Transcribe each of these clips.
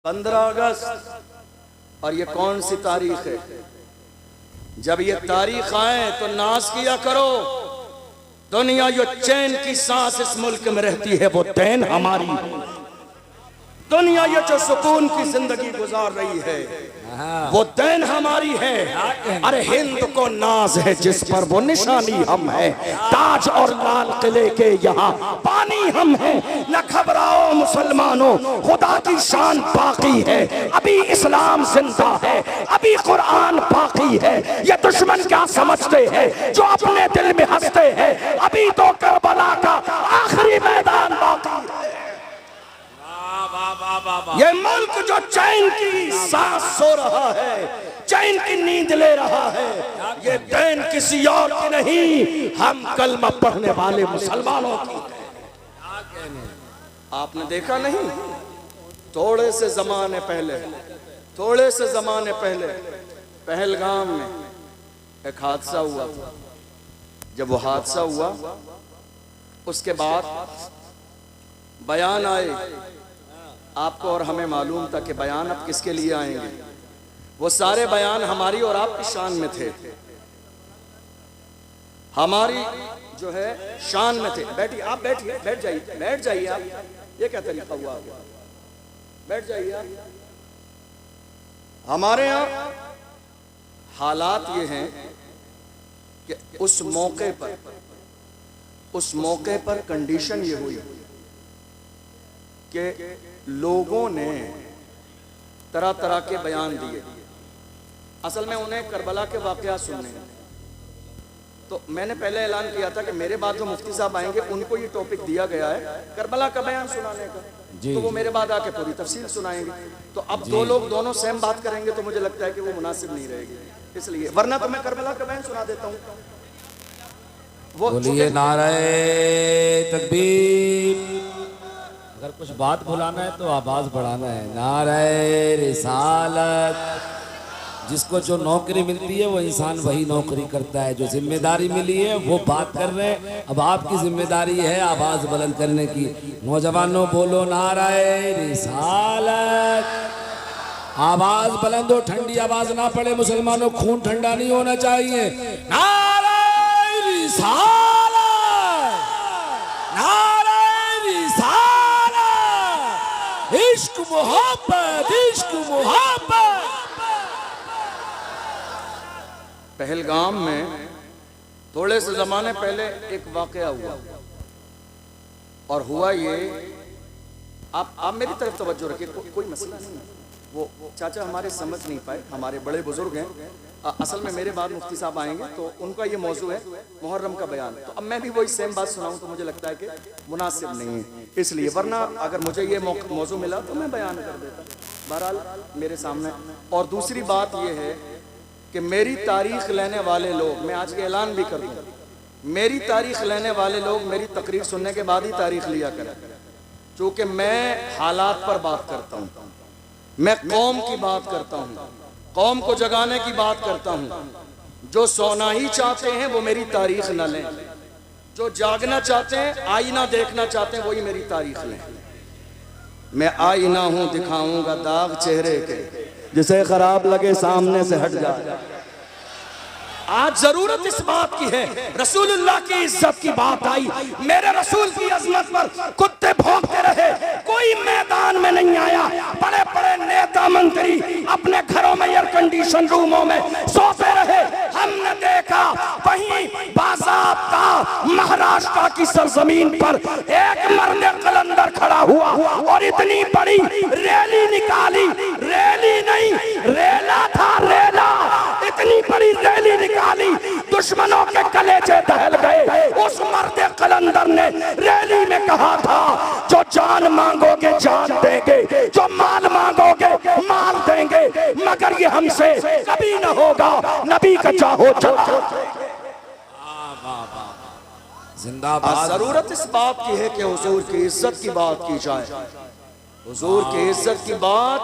15 अगस्त और ये कौन सी तारीख है? जब ये तारीख आए तो नाज किया करो। दुनिया जो चैन की सांस इस मुल्क में रहती है वो चैन हमारी। दुनिया ये जो सुकून की जिंदगी गुजार रही है वो दैन हमारी है। अरे हिंद को नाज है जिस पर वो निशानी हम है। ताज और लाल किले के यहाँ पानी हम है। न घबराओ मुसलमानों, खुदा की शान बाकी है। अभी इस्लाम जिंदा है, अभी कुरान बाकी है। ये दुश्मन क्या समझते हैं जो अपने दिल में हंसते हैं? अभी तो करबला का आखिरी मैदान बाकी है। ये मुल्क जो चैन की सांस सो रहा है, चैन की नींद ले रहा है, ये दैन किसी और की नहीं, हम कलमा पढ़ने वाले मुसलमानों की। आपने देखा नहीं, थोड़े से जमाने पहले पहलगाम में एक हादसा हुआ था। जब वो हादसा हुआ उसके बाद बयान आए। आपको और हमें मालूम था कि बयान अब किसके लिए आएंगे। वो सारे बयान हमारी और आपकी शान में थे, हमारी जो है शान में थे। बैठिए, आप बैठिए, बैठ जाइए आप। ये क्या तरीका हुआ? बैठ जाइए आप। हमारे यहाँ हालात ये हैं कि उस मौके पर कंडीशन ये हुई कि लोगों ने तरह तरह के बयान दिए। असल में उन्हें करबला के वाक़यात सुनने हैं। तो मैंने पहले ऐलान किया था कि मेरे बाद जो मुफ्ती साहब आएंगे उनको ये टॉपिक दिया गया है करबला का बयान सुनाने का, तो वो मेरे बाद आके पूरी तफसील सुनाएंगे। तो अब दो लोग दोनों सेम बात करेंगे तो मुझे लगता है कि वो मुनासिब नहीं रहेगी, इसलिए। वरना तो मैं करबला का बयान सुना देता हूँ। वो बोलिए नारे तकबीर। अगर कुछ बात बुलाना है तो आवाज बढ़ाना है। नारे रिसालत। जिसको जो नौकरी मिलती है वो इंसान वही नौकरी करता है। जो जिम्मेदारी मिली है वो बात कर रहे हैं। अब आपकी जिम्मेदारी है आवाज बुलंद करने की। नौजवानों बोलो नारे रिसालत। आवाज बुलंद हो, ठंडी आवाज ना पड़े। मुसलमानों खून ठंडा नहीं होना चाहिए। नारे रिसालत, नारे रिसालत। इश्क मोहब्बत, इश्क मोहब्बत। पहलगाम में थोड़े से ज़माने पहले एक वाक़या हुआ, और हुआ ये, आप मेरी तरफ तवज्जो रखिए, कोई मसला नहीं है। वो चाचा हमारे समझ नहीं पाए, हमारे बड़े बुजुर्ग हैं। असल में मेरे बाद मुफ्ती साहब आएंगे तो उनका ये मौजू है मुहर्रम का बयान। तो अब मैं भी वही सेम बात सुनाऊं तो मुझे लगता है कि मुनासिब नहीं है, इसलिए। वरना अगर मुझे ये मौजू मिला तो मैं बयान कर देता। बहरहाल मेरे सामने। और दूसरी बात ये है कि मेरी तारीख लेने वाले लोग, मैं आज के ऐलान भी कर दूं, मेरी तारीख लेने वाले लोग मेरी तकरीर सुनने के बाद ही तारीख लिया करें। चूँकि मैं हालात पर बात करता हूँ, मैं कौम की बात करता हूँ, कौम को जगाने की बात करता हूँ। जो सोना ही चाहते हैं वो मेरी तारीख न लें, जो जागना चाहते हैं, आईना देखना चाहते हैं, वही मेरी तारीख लें। मैं आईना हूँ, दिखाऊंगा दाग चेहरे के, जिसे खराब लगे सामने से हट जाए। आज जरूरत इस बात की है, रसूलुल्लाह की इज्जत की बात आई। मेरे रसूल की अजमत पर कुत्ते भौंकते रहे, कोई मैदान में नहीं आया। बड़े बड़े नेता मंत्री अपने घरों में एयर कंडीशन रूमों में सोते रहे। हमने देखा वहीं बाज़ाब्ता महाराष्ट्र की सरजमीन पर एक मर्द कलंदर खड़ा हुआ और इतनी बड़ी रैली निकाली। रैली नहीं, रेला था, रेला। इतनी बड़ी रैली निकाली, दुश्मनों के कलेजे दहल गए। उस मर्द कलंदर ने रैली में कहा था, जो जान मांगोगे जान देंगे, जो माल मांगोगे माल देंगे, मगर ये हमसे कभी न होगा। नबी का चाहो जिंदाबाद। जरूरत इस बात की है कि हुजूर की इज्जत की बात की जाए। हुजूर की इज्जत की बात,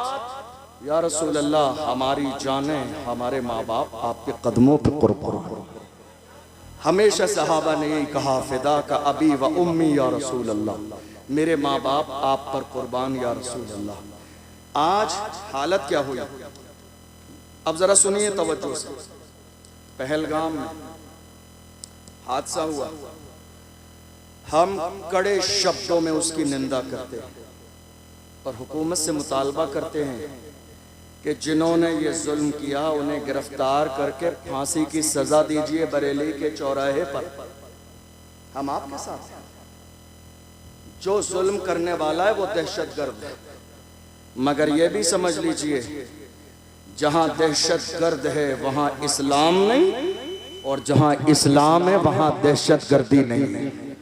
या रसूल अल्लाह, हमारी जानें, हमारे माँ बाप आपके कदमों पे कुर्बान। हमेशा सहाबा ने यही कहा, फिदा का अबी व उम्मी या रसूल अल्लाह, मेरे माँ बाप आप पर कुर्बान या रसूल अल्लाह। आज हालत क्या हुई, अब जरा सुनिए तवज्जो से। पहलगाम में हादसा हुआ, हम कड़े शब्दों में उसकी निंदा करते हैं और हुकूमत से मुतालबा करते हैं कि जिन्होंने ये जुल्म किया उन्हें गिरफ्तार करके फांसी की सजा दीजिए बरेली के चौराहे पर। हम आपके साथ हैं। जो जुल्म करने वाला है वो दहशतगर्द है, मगर ये भी समझ लीजिए जहां दहशतगर्द है वहां इस्लाम नहीं, और जहां इस्लाम है वहां दहशतगर्दी नहीं है।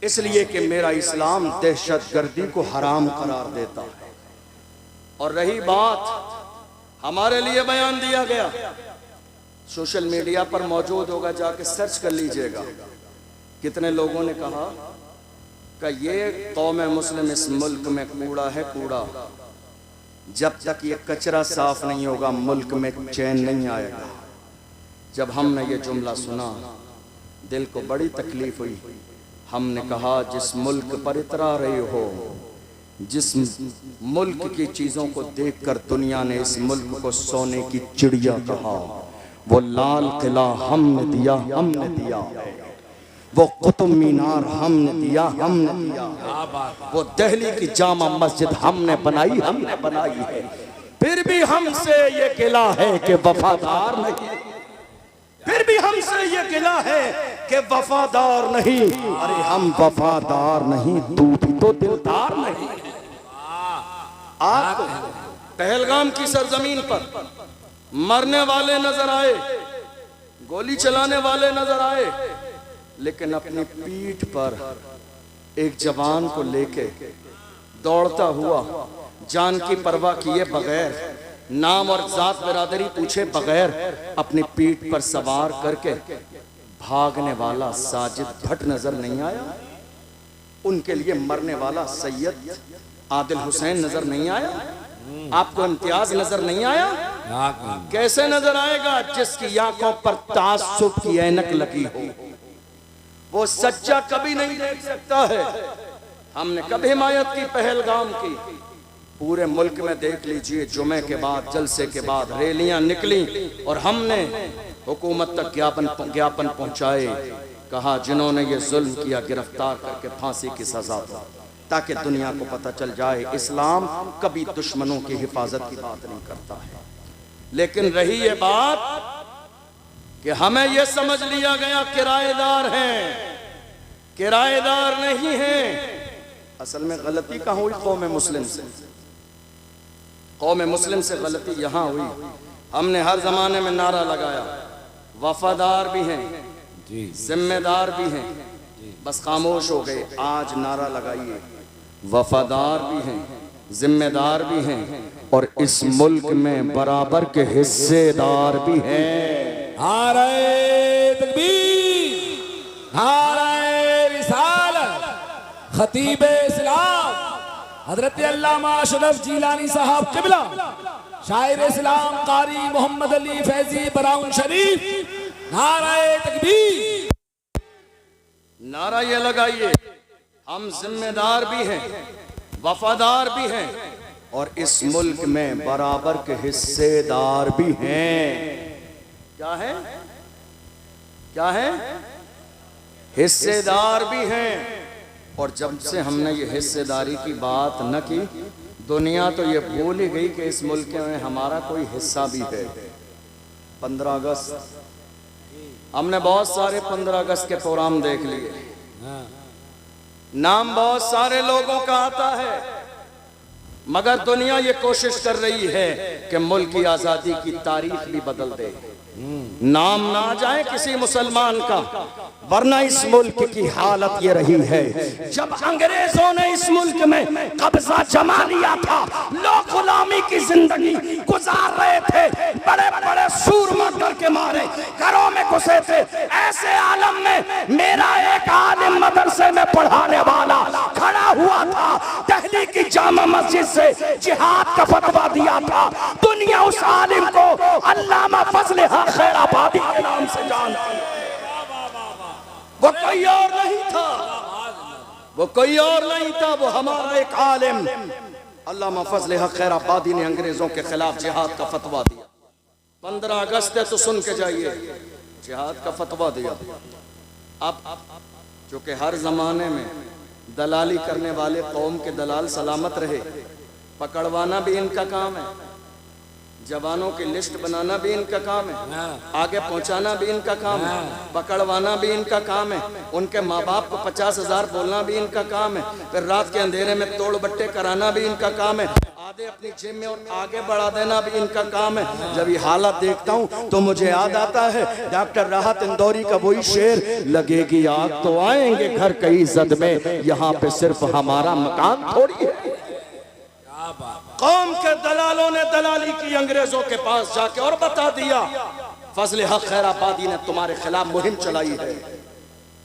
इसलिए कि मेरा इस्लाम दहशतगर्दी को हराम करार देता है। और रही बात हमारे लिए बयान दिया गया, सोशल मीडिया पर मौजूद होगा, जाके सर्च कर लीजिएगा। कितने लोगों ने कहा कि ये कौम मुस्लिम इस मुल्क में कूड़ा है, कूड़ा। जब तक ये कचरा साफ नहीं होगा मुल्क में चैन नहीं आएगा। जब हमने ये जुमला सुना दिल को बड़ी तकलीफ हुई। हमने कहा जिस मुल्क पर इतरा रहे हो, जिस मुल्क की चीज़ों को देखकर दुनिया ने इस मुल्क को सोने की चिड़िया कहा, वो लाल किला हमने दिया, हमने दिया। वो कुतुब मीनार हमने दिया, हमने दिया। वो दिल्ली की जामा मस्जिद हमने बनाई, हमने बनाई है। फिर भी हमसे ये गिला है कि वफादार नहीं, फिर भी हमसे ये गिला है कि वफादार नहीं। अरे हम वफादार नहीं, तू भी तो दिलदार नहीं। आप पहलगाम की सरजमीन पर मरने वाले नजर आए, गोली चलाने वाले नजर आए, लेकिन अपनी पीठ पर एक जवान को लेके दौड़ता हुआ, जान की परवाह किए बगैर, नाम और जात बिरादरी पूछे बगैर, अपनी पीठ पर सवार करके भागने वाला साजिद भट्ट नजर नहीं आया? उनके लिए मरने वाला सैयद आदिल हुसैन नजर नहीं आया? आपको इम्तियाज नजर नहीं आया? कैसे नजर आएगा जिसकी आंखों पर तासुब की ऐनक लगी हो? वो सच्चा कभी नहीं देख सकता है। हमने कभी हिमायत की पहलगाम की, पूरे मुल्क में देख लीजिए, जुमे के बाद, जलसे के बाद रैलियां निकली और हमने हुकूमत तक ज्ञापन पहुंचाए। कहा जिन्होंने ये जुल्म किया गिरफ्तार करके फांसी की सजा दो, ताकि दुनिया को पता चल जाए इस्लाम कभी दुश्मनों की हिफाजत की बात नहीं करता है। लेकिन रही ये बात कि हमें यह समझ लिया गया किराएदार हैं, किराएदार नहीं हैं। असल में गलती कहाँ हुई? कौम मुस्लिम से। कौम मुस्लिम से गलती यहाँ हुई। हमने हर जमाने में नारा लगाया, वफादार भी हैं, जिम्मेदार भी हैं, बस खामोश हो गए। आज नारा लगाइए, वफादार भी हैं, जिम्मेदार भी हैं, और इस मुल्क में बराबर के हिस्सेदार भी हैं। नारे तकबीर, नारे रिसालत। खतीब इस्लाम हजरत अल्लामा अशरफ जिलानी साहब किबला, शायर इस्लाम कारी मोहम्मद अली फैजी बराउन शरीफ, नारे तकबीर। नारा ये लगाइए, हम जिम्मेदार भी हैं, वफादार भी हैं, और इस मुल्क में बराबर के हिस्सेदार भी हैं। क्या है? क्या है? हिस्सेदार भी हैं। और जब से हमने ये हिस्सेदारी की बात न की, दुनिया तो ये भूल ही गई कि इस मुल्क में हमारा कोई हिस्सा भी है। 15 अगस्त, हमने बहुत सारे 15 अगस्त के प्रोग्राम देख लिए, नाम बहुत सारे लोगों का आता है, मगर दुनिया ये कोशिश कर रही है कि मुल्क की आज़ादी की तारीख भी बदल दे। नाम ना जाए किसी मुसलमान का, वरना इस मुल्क की हालत ये रही है। जब अंग्रेजों ने इस मुल्क में कब्जा जमा लिया था, लोग गुलामी की जिंदगी गुजार रहे थे, बड़े बड़े सूरमा करके मारे, घरों में घुसे थे। ऐसे आलम में मेरा एक आलिम मदरसे में पढ़ाने वाला खड़ा हुआ था, दिल्ली की जामा मस्जिद से जिहाद का फतवा दिया था। दुनिया उस आलिम को अल्लामा फजल खैराबादी के नाम से जानती है। वो कोई और नहीं था, वो कोई और नहीं था, वो हमारा एक आलिम अल्लामा फजल हक खैराबादी ने अंग्रेजों के खिलाफ जिहाद का फतवा दिया। 15 अगस्त है तो सुन के जाइए, जिहाद का फतवा दिया। अब चूंकि हर जमाने में दलाली करने वाले कौम के दलाल सलामत रहे, पकड़वाना भी इनका काम है, जवानों की लिस्ट बनाना भी इनका काम है, आगे पहुंचाना भी इनका काम है, पकड़वाना भी इनका काम है, उनके माँ बाप को 50,000 बोलना भी इनका काम है, फिर रात के अंधेरे में तोड़ बट्टे कराना भी इनका काम है, आधे अपनी जेब में और आगे बढ़ा देना भी इनका काम है। जब ये हालत देखता हूँ तो मुझे याद आता है डॉक्टर राहत इंदौरी का वही शेर, लगेगी आग तो आएंगे घर कई जद में, यहाँ पे सिर्फ हमारा मकान थोड़ी है। कौम के दलालों ने दलाली की अंग्रेजों के पास जाके और बता दिया फजल हक खैराबादी ने तुम्हारे खिलाफ मुहिम चलाई है,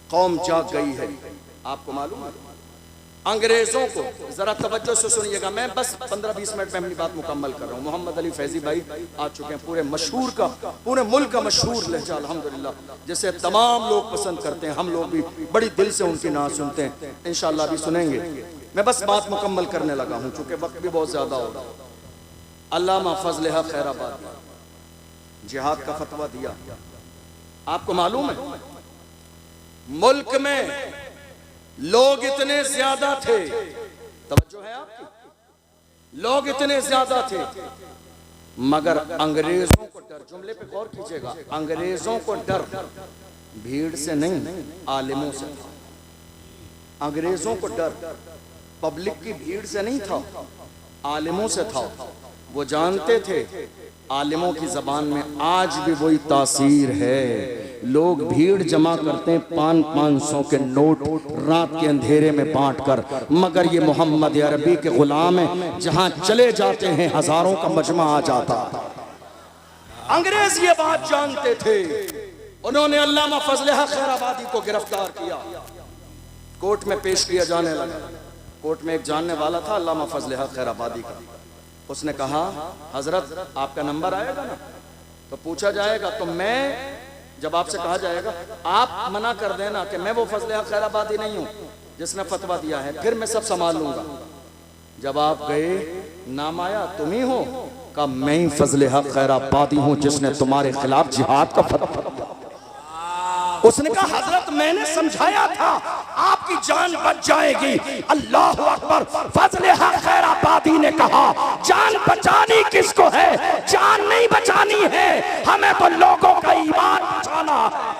कौम जाग गई है। आपको मालूम है अंग्रेजों को, जरा तवज्जो से सुनिएगा, मैं बस 15-20 मिनट में अपनी बात मुकम्मल कर रहा हूँ। मोहम्मद अली फैजी भाई आ चुके हैं, पूरे मशहूर का, पूरे मुल्क का मशहूर लहजा अल्हम्दुलिल्लाह, जिसे तमाम लोग पसंद करते हैं, हम लोग भी बड़ी दिल से उनकी नात सुनते हैं, इंशाअल्लाह भी सुनेंगे। मैं बस बात मुकम्मल करने लगा हूँ चूंकि वक्त भी बहुत ज्यादा हो रहा है। अल्लामा फजल हक खैराबादी जिहाद का फतवा दिया। आपको मालूम है मुल्क में लोग इतने ज्यादा थे, तवज्जो है आपकी, लोग इतने ज्यादा थे मगर अंग्रेजों को डर, जुमले पे गौर कीजिएगा, अंग्रेजों को डर भीड़ से नहीं आलिमों से था। अंग्रेजों को डर पब्लिक की भीड़ से नहीं था, आलिमों से था। वो जानते थे आलिमों की जबान में आज भी वही तासीर है, लोग भीड़ जमा करते हैं 500-500 के नोट रात के अंधेरे में बांटकर, मगर ये मोहम्मद अरबी के गुलाम हैं, जहां चले जाते हैं हजारों का मजमा आ जाता। अंग्रेज ये बात जानते थे, उन्होंने अल्लामा फजल हक खैराबादी को गिरफ्तार किया, कोर्ट में पेश किया जाने लगा। कोर्ट में एक जानने वाला था अल्लामा फजल हक खैराबादी का, उसने कहा हजरत आपका नंबर आएगा ना, तो पूछा जाएगा, तो मैं जब आपसे कहा जाएगा आप मना कर देना कि मैं वो फजल हक खैराबादी नहीं हूँ जिसने फतवा दिया है, फिर मैं सब संभाल लूंगा। जब आप गए नाम आया तुम ही हो, कहा मैं ही फजल हक खैराबादी हूँ जिसने तुम्हारे खिलाफ जिहाद का फतवा दिया। उसने कहा हजरत मैंने समझाया था आपकी जान बच जाएगी। अल्लाह अकबर। फजल हक खैराबादी ने कहा जान बचानी किसको है, जान नहीं बचानी है, हमें तो लोगों का ईमान बचाना है।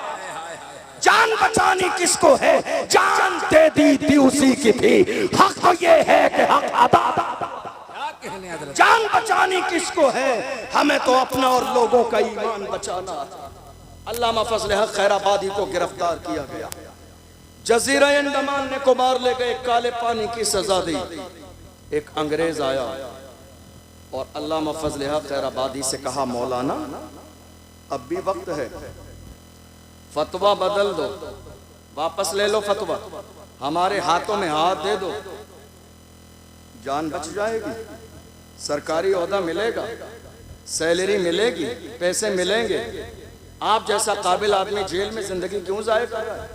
जान बचानी किसको है, जान दे दी थी उसी की थी, हक तो ये है कि हक अदा। जान बचानी किसको है, हमें तो अपना और लोगों का ईमान बचाना है। अल्लामा फजल हक खैराबादी को गिरफ्तार किया गया, जजीरा अंडमान ने को मार ले गए, काले पानी की सजा दी। एक अंग्रेज आया और अल्लामा फजल हक खैराबादी से कहा मौलाना अब भी वक्त है, फतवा बदल दो, वापस ले लो फतवा, हमारे हाथों में हाथ दे दो, जान बच जाएगी, सरकारी ओहदा मिलेगा, सैलरी मिलेगी, पैसे मिलेंगे, आप जैसा काबिल आदमी जेल में जिंदगी क्यों जाए कर रहा है।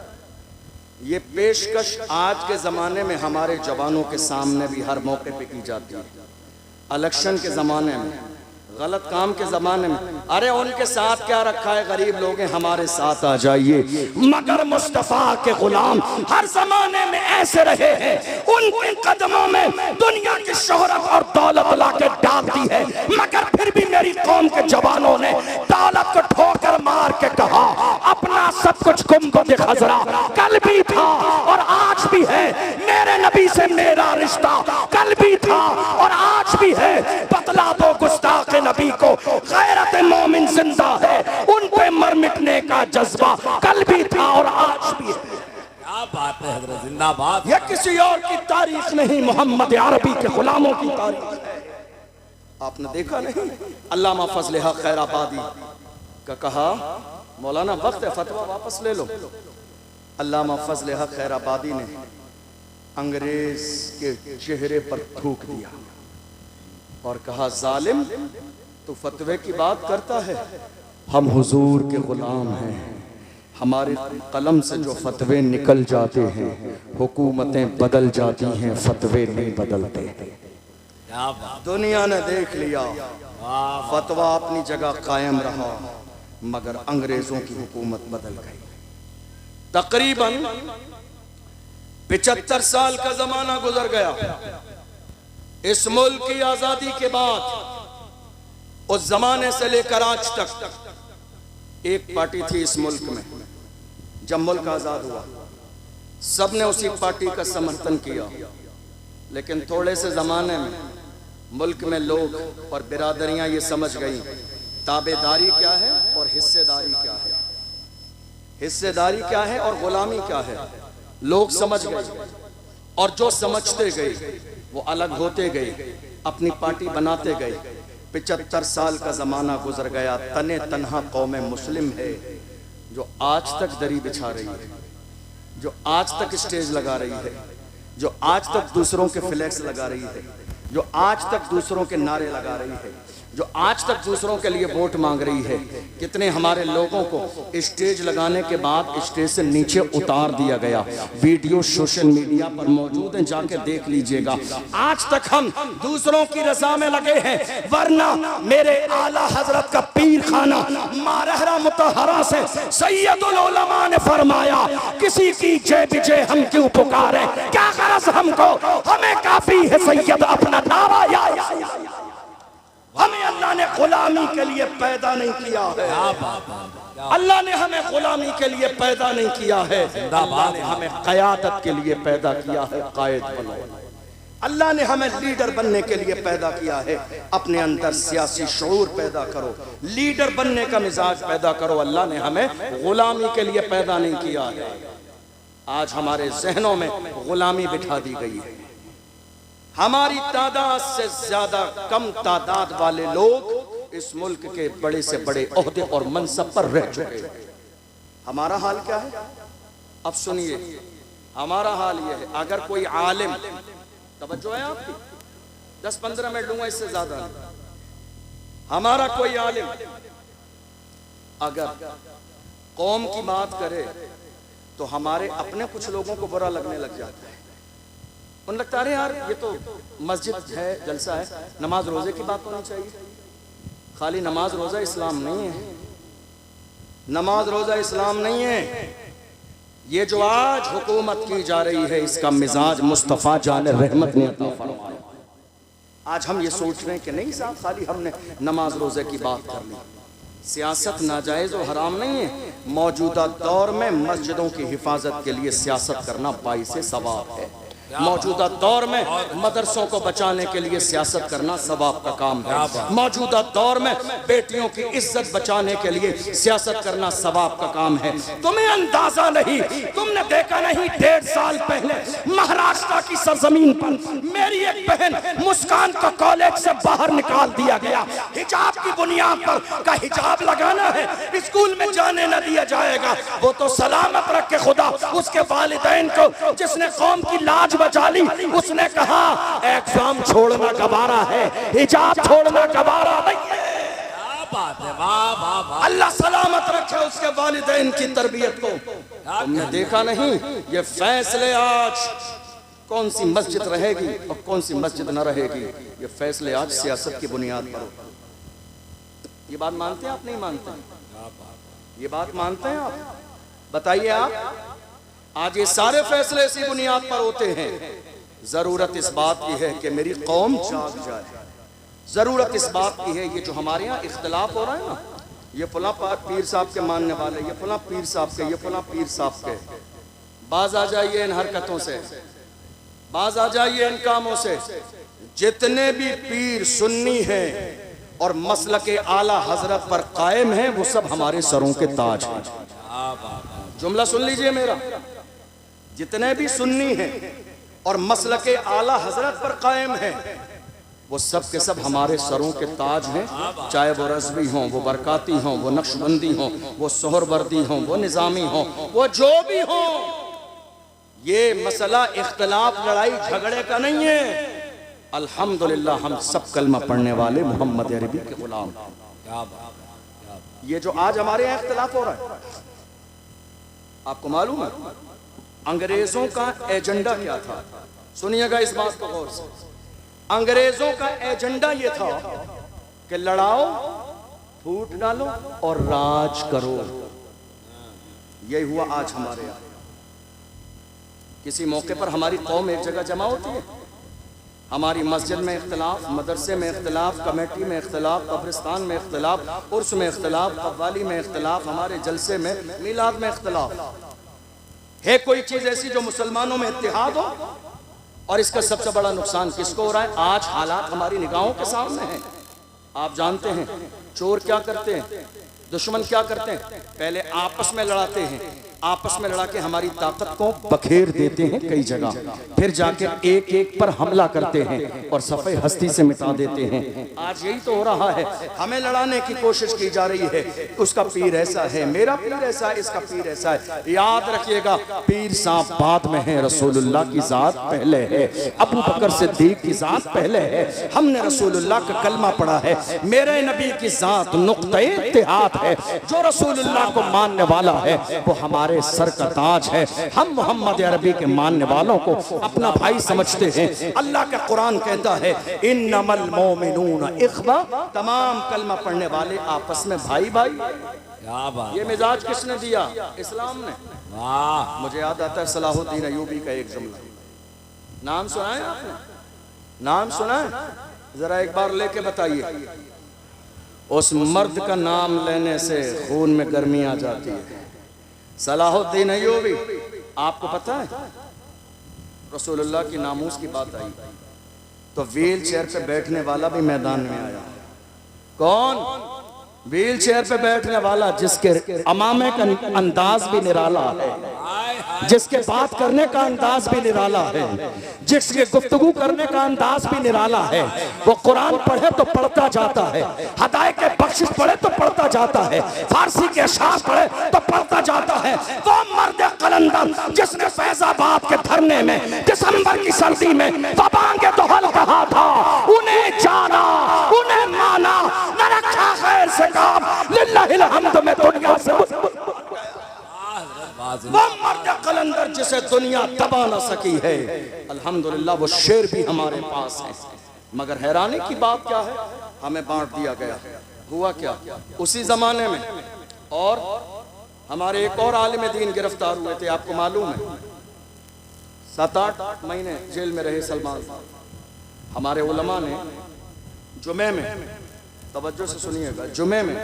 ये पेशकश आज के ज़माने में हमारे जवानों के सामने भी हर मौके पे की जाती है, इलेक्शन के ज़माने में, गलत काम के ज़माने में। अरे उनके साथ क्या रखा है, गरीब लोग हैं, हमारे साथ आ जाइए। मगर मुस्तफ़ा के गुलाम हर ज़माने में ऐसे रहे हैं, उनके कदमों में दुनिया की शोहरत और दौलत ला के डाल दी है, मगर फिर भी मेरी कौम के जवानों ने दौलत को ठोकर मार के कहा अपना सब कुछ गुम्बद खजरा कल भी था और आज भी है, मेरे नबी से मेरा रिश्ता कल भी था और आज भी है, बतला दो गुस्ताख नबी को गैरत मोमिन जिंदा है, उन पे मर मिटने का जज्बा कल भी था और आज भी है। क्या बात है हजरत, जिंदाबाद। यह किसी और की तारीख नहीं, मोहम्मद अरबी के गुलामों की तारीख है। आपने देखा नहीं अल्लामा फजल हक खैराबादी का कहा मौलाना वक्त है, फतवा वापस ले लो। अल्लामा फजल हक खैराबादी ने अंग्रेज के चेहरे पर थूक दिया और कहा जालिम तू फतवे की बात करता है, हम हुजूर के गुलाम हैं, हमारे कलम से जो फतवे निकल जाते हैं हुकूमतें बदल जाती हैं, फतवे नहीं बदलते। क्या बात, दुनिया ने देख लिया, वाह फतवा अपनी जगह कायम रहा, मगर अंग्रेजों की हुकूमत बदल गई। तकरीबन 75 साल का जमाना गुजर गया। इस मुल्क की आजादी के बाद उस जमाने से लेकर आज तक एक पार्टी थी इस मुल्क में। जब मुल्क आजाद हुआ सबने उसी पार्टी का समर्थन किया, लेकिन थोड़े से जमाने में मुल्क में लोग और बिरादरियां ये समझ गई ताबेदारी क्या है और हिस्सेदारी क्या है, हिस्सेदारी क्या है और गुलामी क्या है। लोग समझ गए और जो समझते गए वो अलग होते गए, अपनी पार्टी बनाते गए। 75 साल का जमाना गुजर गया। तने तन्हा कौम मुस्लिम है जो आज तक दरी बिछा रही है, जो आज तक स्टेज लगा रही है, जो आज तक दूसरों के फ्लैक्स लगा रही है, जो आज तक दूसरों के नारे लगा रही है, जो आज तक दूसरों के लिए वोट मांग रही है। कितने हमारे लोगों को स्टेज लगाने के बाद स्टेज से नीचे उतार दिया गया। वीडियो सोशल मीडिया पर मौजूद हैं, जाके देख लीजिएगा। आज तक हम दूसरों की रजा में लगे हैं, वरना मेरे आला हजरत का पीर खाना मारहरा मुतहरा से सैयदुल उलमा ने फरमाया, किसी की जय विजय हम क्यों पुकारे, क्या गरज हमको, हमें काफी है सैयद अपना नारा या। हमें अल्लाह ने गुलामी के लिए पैदा नहीं किया है, अल्लाह ने हमें गुलामी के लिए पैदा नहीं किया है, अल्लाह ने हमें क़यादत के लिए पैदा किया है। कायद बनो, अल्लाह ने हमें लीडर बनने के लिए पैदा किया है। अपने अंदर सियासी शऊर पैदा करो, लीडर बनने का मिजाज पैदा करो। अल्लाह ने हमें गुलामी के लिए पैदा नहीं किया है। आज हमारे जहनों में गुलामी बिठा दी गई है। हमारी तादाद से ज्यादा कम तादाद वाले लोग इस मुल्क के बड़े से बड़े ओहदे और मनसब पर रह चुके हैं। हमारा हाल क्या है? अब सुनिए, हमारा हाल यह है, अगर कोई आलिम, तवज्जो है आपकी, 10-15 मिनट लूंगा, इससे ज्यादा नहीं। हमारा कोई आलिम अगर कौम की बात करे तो हमारे अपने कुछ लोगों को बुरा लगने लग जाता है। उन लगता है यार ये तो मस्जिद है, जलसा है, नमाज रोजे की बात होनी चाहिए। खाली नमाज रोजा इस्लाम नहीं है, नमाज रोजा इस्लाम नहीं है। ये जो आज हुकूमत की जा रही है इसका मिजाज मुस्तफ़ा जान रहमत ने अता फरमाया। आज हम ये सोच रहे हैं कि नहीं साहब खाली हमने नमाज रोजे की बात कर ली। सियासत नाजायज और हराम नहीं है। मौजूदा दौर में मस्जिदों की हिफाजत के लिए सियासत करना बाइसे सवाब है। मौजूदा दौर में मदरसों को बचाने के लिए सियासत करना सवाब का काम है। मौजूदा दौर में बेटियों की इज्जत बचाने के लिए सियासत करना सवाब का काम है। तुम्हें अंदाजा नहीं, तुमने देखा नहीं 1.5 साल पहले महाराष्ट्र की सरजमीन पर मेरी एक बहन मुस्कान को कॉलेज से बाहर निकाल दिया गया। हिजाब की बुनियाद पर का हिजाब लगाना है, स्कूल में जाने न दिया जाएगा। वो तो सलामत रखे खुदा उसके वालिदैन को, जिसने कौम की लाज बचा ली। उसने कहा एग्जाम छोड़ना गवारा है, हिजाब छोड़ना गवारा नहीं है। क्या बात है, वाह वाह वाह। अल्लाह सलामत रखे उसके वालिदैन की तरबियत को। तुमने देखा नहीं ये फैसले आज कौन सी मस्जिद रहेगी और कौन सी मस्जिद न रहेगी, ये फैसले आज सियासत की बुनियाद पर। ये बात मानते हैं आप? नहीं मानते? ये बात मानते हैं आप? बताइए आप। आज ये सारे फैसले इसी बुनियाद पर होते हैं। जरूरत इस बात की है कि मेरी कौम जाग जाए। जरूरत इस बात की है, ये जो हमारे यहाँ इख्तलाफ हो रहा है ना, ये फला पीर साहब के मानने वाले, ये फला पीर साहब के, ये फला पीर साहब के, बाज आ जाइए इन हरकतों से, बाज आ जाइए इन कामों से। जितने भी पीर सुन्नी हैं और मसलके आला हजरत पर कायम हैं वो सब हमारे सरों के ताज हैं। जुमला सुन लीजिए मेरा, जितने भी सुन्नी हैं और मसलके आला हजरत पर कायम हैं वो सब के सब हमारे सरों के ताज हैं। चाहे वो रज़वी हों, वो बरकाती हों, वो नक्शबंदी हों, वो सोहरवर्दी हों, वो निज़ामी हों, वो जो भी हों। ये मसला इख्तलाफ लड़ाई झगड़े का नहीं है। अल्हम्दुलिल्लाह हम सब कलमा पढ़ने वाले मोहम्मद अरबी के गुलाम। ये जो आज हमारे यहाँ इख्तलाफ हो रहा है, आपको मालूम है अंग्रेजों का एजेंडा क्या था? सुनिएगा इस बात को गौर से। अंग्रेजों का एजेंडा ये था कि लड़ाओ, फूट डालो और राज करो। यही हुआ आज हमारे यहाँ। किसी मौके पर हमारी कौम एक जगह जमा होती है, हमारी मस्जिद में इख्तिलाफ, मदरसे में इख्तिलाफ, कमेटी में इख्तिलाफ, कब्रिस्तान में इख्तिलाफ, उर्स में इख्तिलाफ, कव्वाली में इख्तिलाफ, हमारे जलसे में, मिलाद में इख्तिलाफ। है कोई चीज़ ऐसी जो मुसलमानों में इत्तेहाद हो? और इसका सबसे बड़ा नुकसान किसको हो रहा है? आज हालात हमारी निगाहों के सामने हैं। आप जानते हैं चोर क्या करते हैं, दुश्मन क्या करते हैं? पहले आपस में लड़ाते हैं, आपस में लड़ा के हमारी ताकत को बखेर देते हैं कई जगह, फिर जाकर एक एक पर हमला करते हैं और सफ़े हस्ती से मिटा देते हैं। आज यही तो हो रहा है, हमें लड़ाने की कोशिश की जा रही है। उसका पीर ऐसा है, मेरा पीर ऐसा है, इसका पीर ऐसा है। याद रखिएगा, पीर साहब बाद में है, रसूलुल्लाह की ज़ात पहले है, अबू बकर सिद्दीक की ज़ात पहले है। हमने रसूलुल्लाह का कलमा पढ़ा है, मेरे नबी की ज़ात नुक्ते इत्तेहाद है। जो रसूलुल्लाह को मानने वाला है वो हमारे सर का ताज है। हम मोहम्मद अरबी के मानने वालों को अपना भाई समझते हैं। अल्लाह का कुरान कहता है इन्नमल मोमिनून इख्वा, तमाम कलमा पढ़ने वाले आपस में भाई भाई। क्या बात, ये मिजाज किसने दिया? इस्लाम ने। वाह। मुझे याद आता है सलाहुद्दीन अयूबी का एक जुमला, नाम सुना है आपने? नाम सुना है? जरा एक बार लेके बताइए। उस मर्द का नाम लेने से खून में गर्मी आ जाती है। सलाहुद्दीन अयूबी, आपको पता है रसूलुल्लाह की नामूस की बात आई तो व्हील चेयर पे बैठने वाला भी मैदान में आया। कौन? व्हील चेयर पे बैठने वाला जिसके अमामे का अंदाज भी निराला है, जिसके बात करने का अंदाज भी निराला है, जिसके गुफ्तगू करने का अंदाज भी निराला है। वो कुरान पढ़े तो पढ़ता जाता है, हदायत के बख्शिश पढ़े तो पढ़ता जाता है, फारसी के अशार पढ़े तो पढ़ता जाता है। वो मर्द कलंदर जिसने फैजाबाद के धरने में दिसंबर की सर्दी में वबांगे तो हल कहा था, उन्हें जाना, उन्हें माना, न रखा खैर से काम, लिल्लाहिल हम्द में दुनिया से वो मर्द कलंदर जिसे दुनिया दबा न सकी है। अल्हम्दुलिल्लाह वो शेर भी हमारे पास है। मगर हैरानी की बात क्या है, हमें बांट दिया गया। हुआ क्या उसी जमाने में? और हमारे एक और आलिम दीन गिरफ्तार हुए थे, आपको मालूम है? 7-8 महीने जेल में रहे सलमान। हमारे उलमा ने जुमे में, तवज्जो से सुनिएगा, जुमे में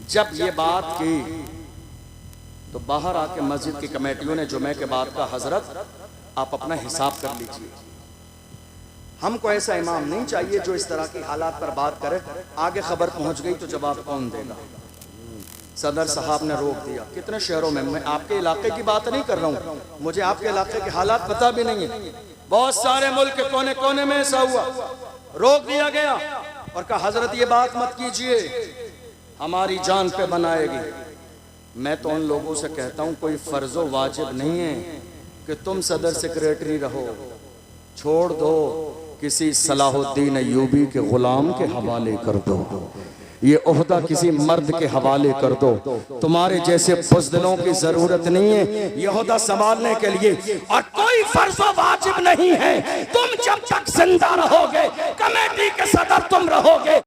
जब ये बात की तो बाहर आके मस्जिद की कमेटियों ने जुमे के बाद का, हजरत आप अपना हिसाब कर लीजिए, हमको ऐसा इमाम नहीं चाहिए जो इस तरह की हालात पर बात करे। आगे खबर पहुंच गई तो जवाब कौन देगा? सदर साहब ने रोक दिया। कितने शहरों में, मैं आपके इलाके की बात नहीं कर रहा हूँ, मुझे आपके इलाके के हालात पता भी नहीं है, बहुत सारे मुल्क के कोने कोने में ऐसा हुआ। रोक दिया गया और कहा हजरत ये बात मत कीजिए, हमारी जान पे बनाएगी। मैं तो उन लोगों से कहता हूं कोई फर्जो वाजिब नहीं है कि तुम सदर सेक्रेटरी रहो, छोड़ दो, किसी सलाहुद्दीन अयूबी के गुलाम के हवाले कर दो, ये ओहदा किसी मर्द के हवाले कर दो। तुम्हारे जैसे बुज़दिलों की जरूरत नहीं है ये ओहदा संभालने के लिए, और कोई फर्जो वाजिब नहीं है। तुम जब तक जिंदा रहोगे, कमेटी के सदर तुम रहोगे।